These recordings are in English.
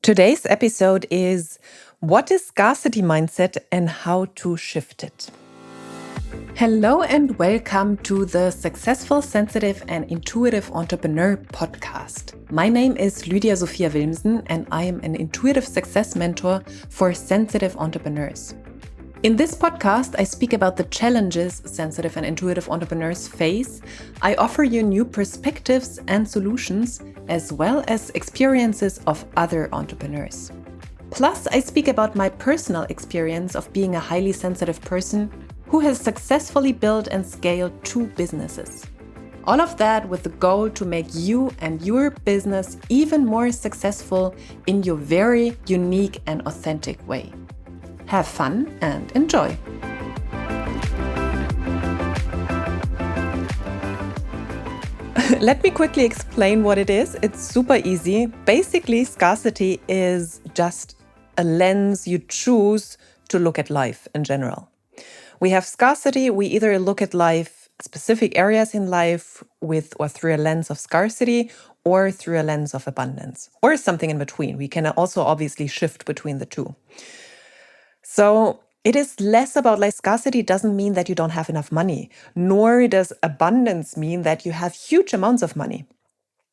Today's episode is what is scarcity mindset and how to shift it. Hello and welcome to the Successful, Sensitive and Intuitive Entrepreneur podcast. My name is Lydia Sophia Wilmsen and I am an intuitive success mentor for sensitive entrepreneurs. In this podcast, I speak about the challenges sensitive and intuitive entrepreneurs face. I offer you new perspectives and solutions, as well as experiences of other entrepreneurs. Plus, I speak about my personal experience of being a highly sensitive person who has successfully built and scaled 2 businesses. All of that with the goal to make you and your business even more successful in your very unique and authentic way. Have fun and enjoy. Let me quickly explain what it is. It's super easy. Basically, scarcity is just a lens you choose to look at life in general. We have scarcity. We either look at life, specific areas in life with or through a lens of scarcity or through a lens of abundance or something in between. We can also obviously shift between the two. So it is less about scarcity doesn't mean that you don't have enough money, nor does abundance mean that you have huge amounts of money.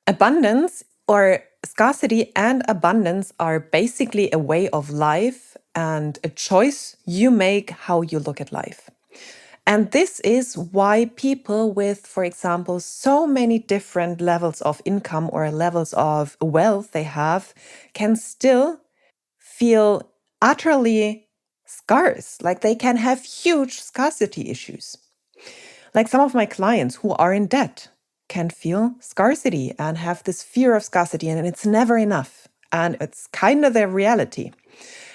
Abundance or scarcity and abundance are basically a way of life and a choice you make how you look at life. And this is why people with, for example, so many different levels of income or levels of wealth they have can still feel utterly scarce, they can have huge scarcity issues. Like some of my clients who are in debt can feel scarcity and have this fear of scarcity, and it's never enough. And it's kind of their reality.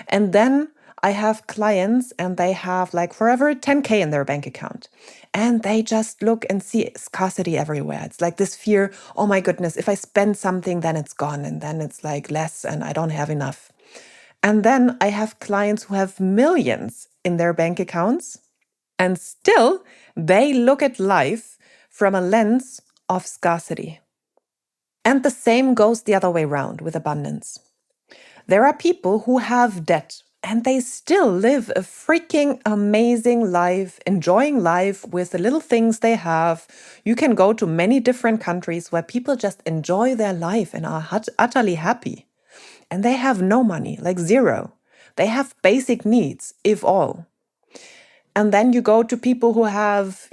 And then I have clients and they have forever 10K in their bank account. And they just look and see scarcity everywhere. It's like this fear, oh my goodness, if I spend something, then it's gone. And then it's less and I don't have enough. And then I have clients who have millions in their bank accounts, and still they look at life from a lens of scarcity. And the same goes the other way around with abundance. There are people who have debt and they still live a freaking amazing life, enjoying life with the little things they have. You can go to many different countries where people just enjoy their life and are utterly happy. And they have no money, zero. They have basic needs, if all. And then you go to people who have,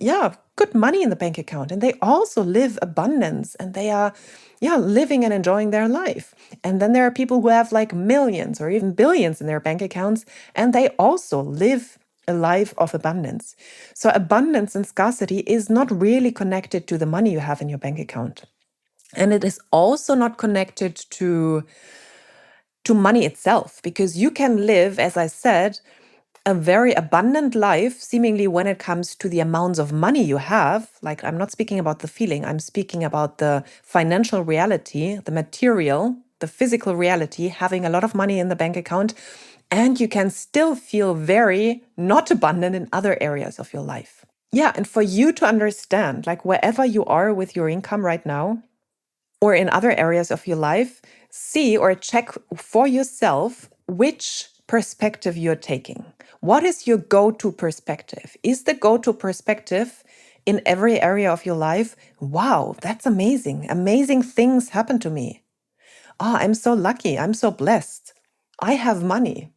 good money in the bank account. And they also live abundance and they are, living and enjoying their life. And then there are people who have millions or even billions in their bank accounts. And they also live a life of abundance. So abundance and scarcity is not really connected to the money you have in your bank account. And it is also not connected to money itself, because you can live, as I said, a very abundant life, seemingly when it comes to the amounts of money you have. I'm not speaking about the feeling, I'm speaking about the financial reality, the material, the physical reality, having a lot of money in the bank account, and you can still feel very not abundant in other areas of your life. Yeah, and for you to understand, wherever you are with your income right now, or in other areas of your life, see or check for yourself which perspective you're taking. What is your go-to perspective? Is the go-to perspective in every area of your life, wow, that's amazing. Amazing things happen to me. I'm so lucky. I'm so blessed. I have money.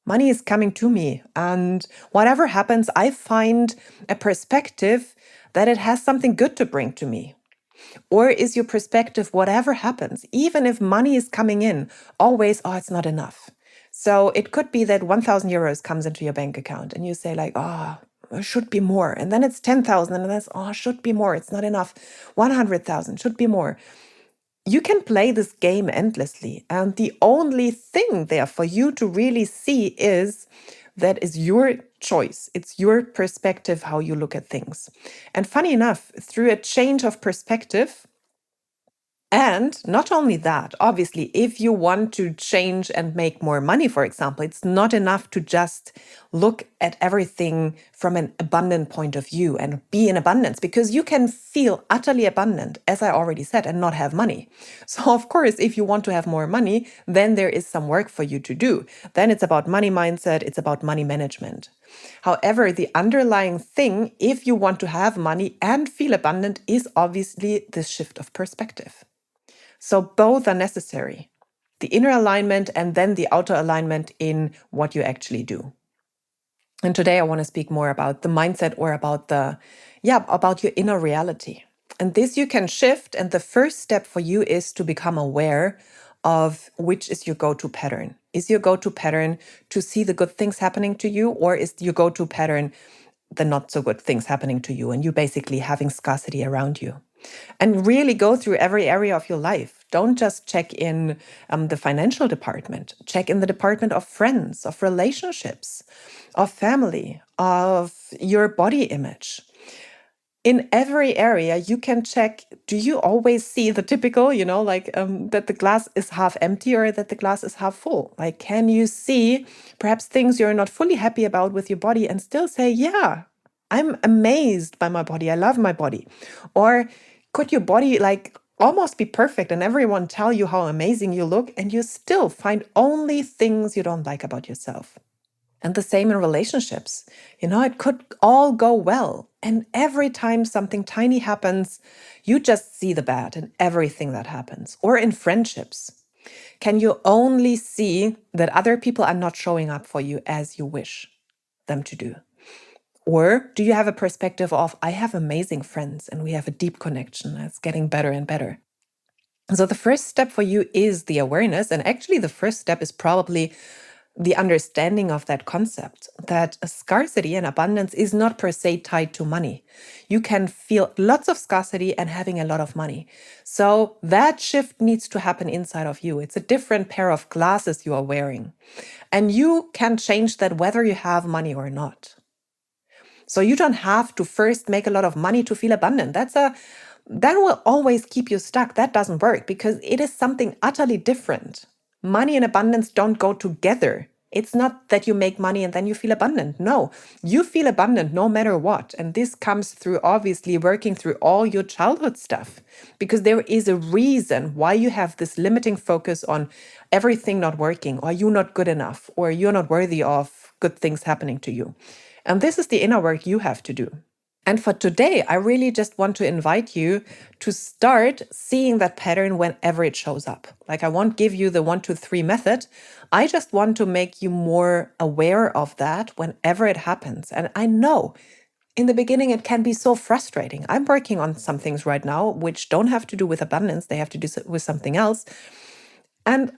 Money is coming to me. And whatever happens, I find a perspective that it has something good to bring to me. Or is your perspective, whatever happens, even if money is coming in, always, it's not enough. So it could be that 1,000 euros comes into your bank account and you say it should be more. And then it's 10,000 and that's, should be more. It's not enough. 100,000 should be more. You can play this game endlessly. And the only thing there for you to really see is that is your choice. It's your perspective, how you look at things. And funny enough, through a change of perspective, and not only that, obviously, if you want to change and make more money, for example, it's not enough to just look at everything from an abundant point of view and be in abundance, because you can feel utterly abundant, as I already said, and not have money. So, of course, if you want to have more money, then there is some work for you to do. Then it's about money mindset, it's about money management. However, the underlying thing, if you want to have money and feel abundant, is obviously this shift of perspective. So both are necessary, the inner alignment and then the outer alignment in what you actually do. And today I want to speak more about the mindset, or about about your inner reality. And this you can shift. And the first step for you is to become aware of which is your go-to pattern. Is your go-to pattern to see the good things happening to you, or is your go-to pattern the not so good things happening to you and you basically having scarcity around you? And really go through every area of your life. Don't just check in the financial department. Check in the department of friends, of relationships, of family, of your body image. In every area, you can check, do you always see the typical, that the glass is half empty or that the glass is half full? Like, can you see perhaps things you're not fully happy about with your body and still say, yeah, I'm amazed by my body. I love my body. Or could your body almost be perfect and everyone tell you how amazing you look and you still find only things you don't like about yourself? And the same in relationships. It could all go well. And every time something tiny happens, you just see the bad in everything that happens. Or in friendships. Can you only see that other people are not showing up for you as you wish them to do? Or do you have a perspective of, I have amazing friends and we have a deep connection. It's getting better and better. So the first step for you is the awareness. And actually, the first step is probably the understanding of that concept, that a scarcity and abundance is not per se tied to money. You can feel lots of scarcity and having a lot of money. So that shift needs to happen inside of you. It's a different pair of glasses you are wearing. And you can change that whether you have money or not. So you don't have to first make a lot of money to feel abundant. That will always keep you stuck. That doesn't work because it is something utterly different. Money and abundance don't go together. It's not that you make money and then you feel abundant. No, you feel abundant no matter what. And this comes through obviously working through all your childhood stuff, because there is a reason why you have this limiting focus on everything not working, or you're not good enough, or you're not worthy of good things happening to you. And this is the inner work you have to do. And for today, I really just want to invite you to start seeing that pattern whenever it shows up. Like, I won't give you the 1, 2, 3 method. I just want to make you more aware of that whenever it happens. And I know in the beginning, it can be so frustrating. I'm working on some things right now which don't have to do with abundance. They have to do with something else. And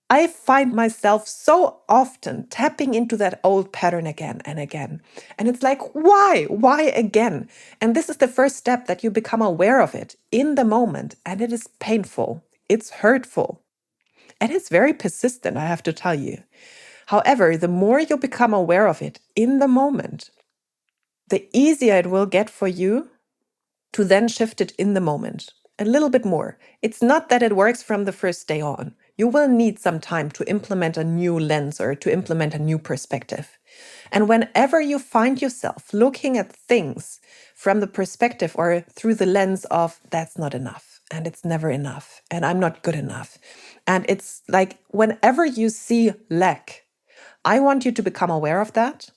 I find myself so often tapping into that old pattern again and again. And it's like, why? Why again? And this is the first step, that you become aware of it in the moment. And it is painful. It's hurtful. And it's very persistent, I have to tell you. However, the more you become aware of it in the moment, the easier it will get for you to then shift it in the moment a little bit more. It's not that it works from the first day on. You will need some time to implement a new lens or to implement a new perspective. And whenever you find yourself looking at things from the perspective or through the lens of that's not enough and it's never enough and I'm not good enough, and it's like whenever you see lack, I want you to become aware of that.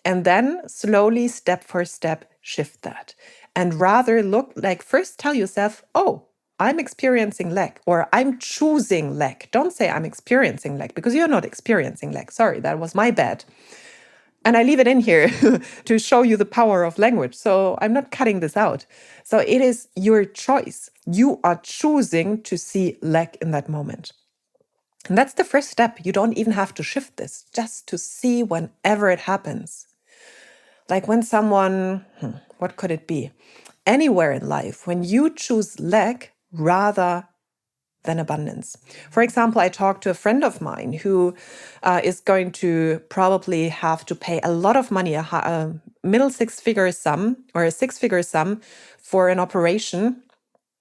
And then slowly, step for step, shift that. And rather look like, first tell yourself, oh, I'm experiencing lack, or I'm choosing lack. Don't say I'm experiencing lack, because you're not experiencing lack. Sorry, that was my bad. And I leave it in here to show you the power of language. So I'm not cutting this out. So it is your choice. You are choosing to see lack in that moment. And that's the first step. You don't even have to shift this, just to see whenever it happens. Like when someone, what could it be? Anywhere in life, when you choose lack rather than abundance. For example, I talked to a friend of mine who is going to probably have to pay a lot of money, a middle six-figure sum or a six-figure sum for an operation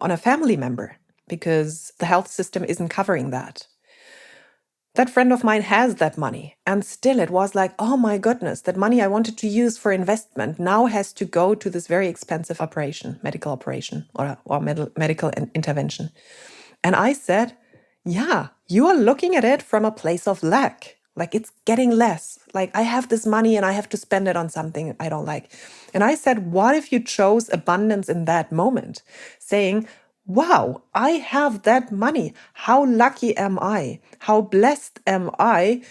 on a family member, because the health system isn't covering that. That friend of mine has that money. And still it was like, oh my goodness, that money I wanted to use for investment now has to go to this very expensive operation, medical operation or medical intervention. And I said, yeah, you are looking at it from a place of lack. Like it's getting less. Like I have this money and I have to spend it on something I don't like. And I said, what if you chose abundance in that moment? Saying, wow, I have that money. How lucky am I? How blessed am I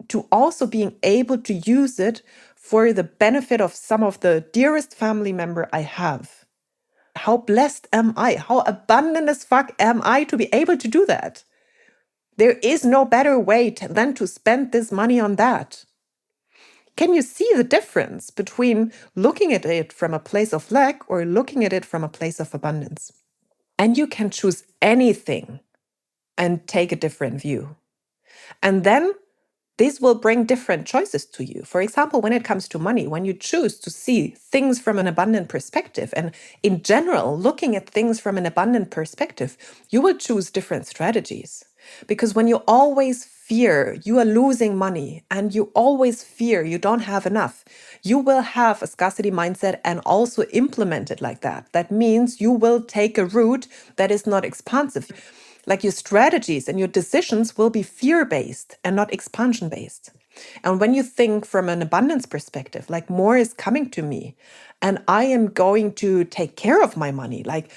to also being able to use it for the benefit of some of the dearest family member I have? How blessed am I? How abundant as fuck am I to be able to do that? There is no better way than to spend this money on that. Can you see the difference between looking at it from a place of lack or looking at it from a place of abundance? And you can choose anything and take a different view. And then this will bring different choices to you. For example, when it comes to money, when you choose to see things from an abundant perspective, and in general, looking at things from an abundant perspective, you will choose different strategies. Because when you always fear you are losing money and you always fear you don't have enough, you will have a scarcity mindset and also implement it like that. That means you will take a route that is not expansive. Like your strategies and your decisions will be fear-based and not expansion-based. And when you think from an abundance perspective, like more is coming to me and I am going to take care of my money, like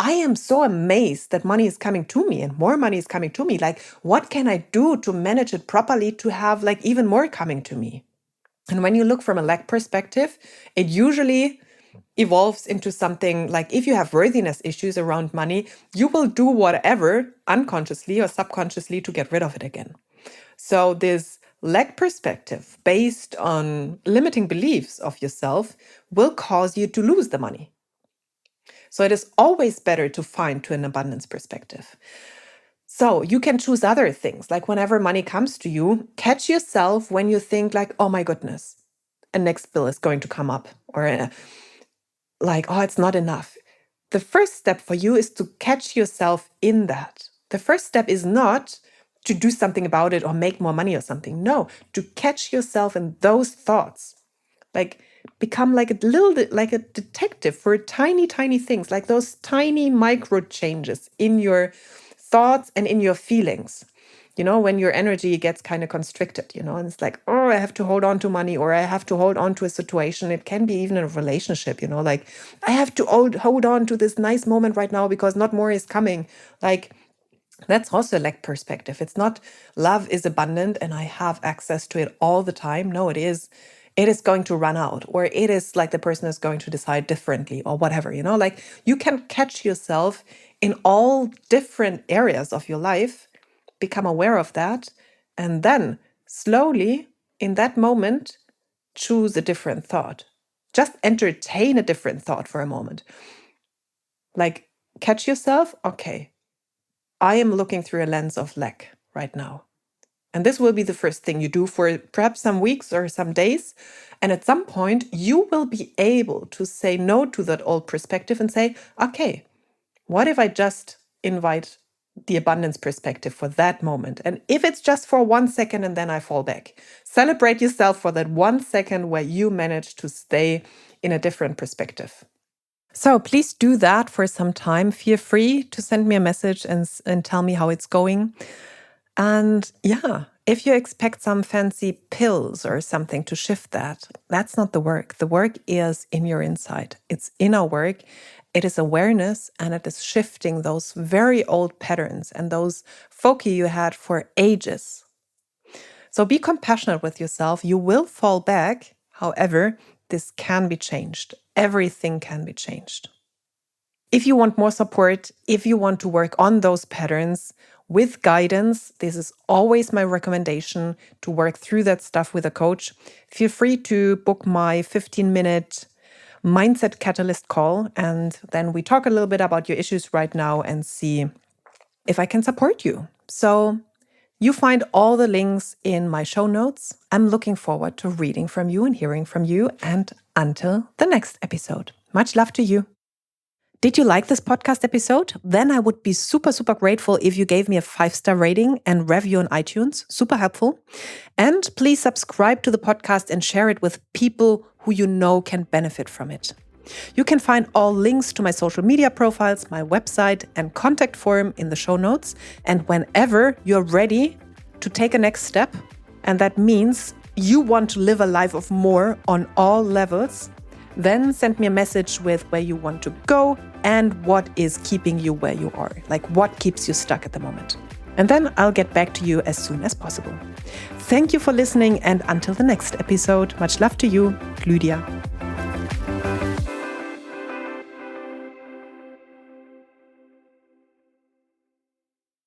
I am so amazed that money is coming to me and more money is coming to me. Like, what can I do to manage it properly to have like even more coming to me? And when you look from a lack perspective, it usually evolves into something like if you have worthiness issues around money, you will do whatever unconsciously or subconsciously to get rid of it again. So this lack perspective based on limiting beliefs of yourself will cause you to lose the money. So it is always better to find to an abundance perspective. So you can choose other things, like whenever money comes to you, catch yourself when you think like, oh my goodness, a next bill is going to come up, or like, oh, it's not enough. The first step for you is to catch yourself in that. The first step is not to do something about it or make more money or something. No, to catch yourself in those thoughts. Like become like a little bit like a detective for tiny, tiny things, like those tiny micro changes in your thoughts and in your feelings. You know, when your energy gets kind of constricted, you know, and it's like, oh, I have to hold on to money or I have to hold on to a situation. It can be even a relationship, you know, like I have to hold on to this nice moment right now because not more is coming. Like that's also a lack perspective. It's not love is abundant and I have access to it all the time. No, it is going to run out, or it is like the person is going to decide differently or whatever, you know, like you can catch yourself in all different areas of your life, become aware of that, and then slowly in that moment, choose a different thought. Just entertain a different thought for a moment. Like catch yourself, okay, I am looking through a lens of lack right now. And this will be the first thing you do for perhaps some weeks or some days. And at some point, you will be able to say no to that old perspective and say, okay, what if I just invite the abundance perspective for that moment? And if it's just for 1 second and then I fall back, celebrate yourself for that 1 second where you managed to stay in a different perspective. So please do that for some time. Feel free to send me a message and tell me how it's going. And yeah, if you expect some fancy pills or something to shift that, that's not the work. The work is in your inside. It's inner work. It is awareness and it is shifting those very old patterns and those foci you had for ages. So be compassionate with yourself. You will fall back. However, this can be changed. Everything can be changed. If you want more support, if you want to work on those patterns with guidance, this is always my recommendation to work through that stuff with a coach. Feel free to book my 15-minute mindset catalyst call. And then we talk a little bit about your issues right now and see if I can support you. So you find all the links in my show notes. I'm looking forward to reading from you and hearing from you. And until the next episode, much love to you. Did you like this podcast episode? Then I would be super, super grateful if you gave me a 5-star rating and review on iTunes. Super helpful. And please subscribe to the podcast and share it with people who you know can benefit from it. You can find all links to my social media profiles, my website, and contact form in the show notes. And whenever you're ready to take a next step, and that means you want to live a life of more on all levels, then send me a message with where you want to go and what is keeping you where you are, like what keeps you stuck at the moment. And then I'll get back to you as soon as possible. Thank you for listening, and until the next episode, much love to you, Lydia.